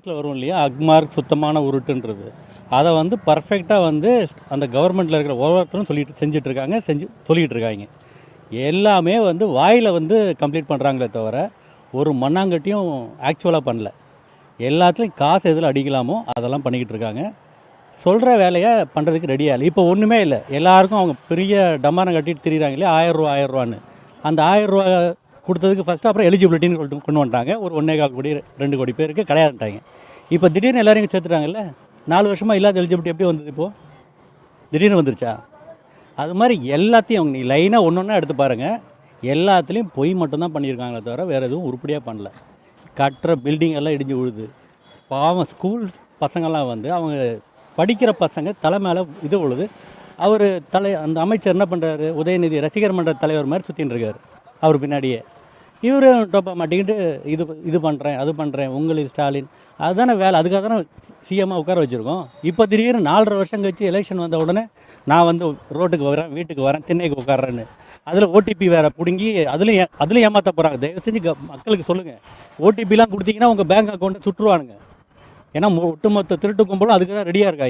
வரும் இல்லையா, அக்மார்க் சுத்தமான உருட்டுன்றது. அதை வந்து பர்ஃபெக்டாக வந்து அந்த கவர்மெண்ட்டில் இருக்கிற ஒவ்வொருத்தரும் சொல்லிகிட்டு இருக்காங்க. எல்லாமே வந்து வாயில் வந்து கம்ப்ளீட் பண்ணுறாங்களே தவிர ஒரு மண்ணாங்கட்டியும் ஆக்சுவலாக பண்ணல. எல்லாத்துலேயும் காசு எதில் அடிக்கலாமோ அதெல்லாம் பண்ணிக்கிட்டு இருக்காங்க. சொல்கிற வேலையை பண்ணுறதுக்கு ரெடியாக இல்லை. இப்போ ஒன்றுமே இல்லை. எல்லாருக்கும் அவங்க பெரிய டம்மாரம் கட்டிட்டு திரிகிறாங்க இல்லையா, 1000 ரூபான்னு. அந்த 1000 ரூபா கொடுத்ததுக்கு ஃபஸ்ட்டு அப்புறம் எலிஜிபிலிட்டின்னு சொல்லிட்டு கொண்டு வந்துட்டாங்க. ஒரு 1.25 கோடி 2 கோடி பேருக்கு கிடையாதுட்டாங்க. இப்போ திடீர்னு எல்லாரையும் சேர்த்துட்டாங்கல்ல. 4 வருஷமாக இல்லாத எலிஜிபிலிட்டி எப்படி வந்தது? இப்போது திடீர்னு வந்துருச்சா? அது மாதிரி எல்லாத்தையும் அவங்க நீ லைனாக ஒன்று ஒன்றா எடுத்து பாருங்கள். எல்லாத்துலேயும் பொய் மட்டும்தான் பண்ணியிருக்காங்களே தவிர வேறு எதுவும் உருப்படியாக பண்ணல. கட்டுற பில்டிங் எல்லாம் இடிஞ்சு விழுது. பாவம் ஸ்கூல் பசங்கள்லாம் வந்து அவங்க படிக்கிற பசங்க தலை மேலே இது விழுது. அவர் அந்த அமைச்சர் என்ன பண்ணுறாரு, உதயநிதி ரசிகர் மன்ற தலைவர் மாதிரி சுற்றின்னு இருக்கார் அவர் பின்னாடியே. இவர் டோப்பா மாட்டிக்கிட்டு இது பண்ணுறேன் அது பண்ணுறேன் உங்களுக்கு ஸ்டாலின் அதுதானே வேலை. அதுக்காக தானே சிஎம்மாக உட்கார வச்சுருக்கோம். இப்போ திடீர்னு 4.5 வருஷம் கழிச்சு எலெக்ஷன் வந்த உடனே நான் வந்து ரோட்டுக்கு வரேன், வீட்டுக்கு வரேன், திண்ணைக்கு உட்காடுறேன்னு அதில் ஓடிபி வேறு பிடுங்கி அதுலேயும் ஏமாற்ற போகிறாங்க. தயவு செஞ்சு மக்களுக்கு சொல்லுங்கள், ஓடிபிலாம் கொடுத்தீங்கன்னா உங்கள் பேங்க் அக்கௌண்ட்டை சுற்றுவானுங்க. ஏன்னா ஒட்டுமொத்த திருட்டு கும்பலும் அதுக்கு தான் ரெடியாக இருக்காங்க.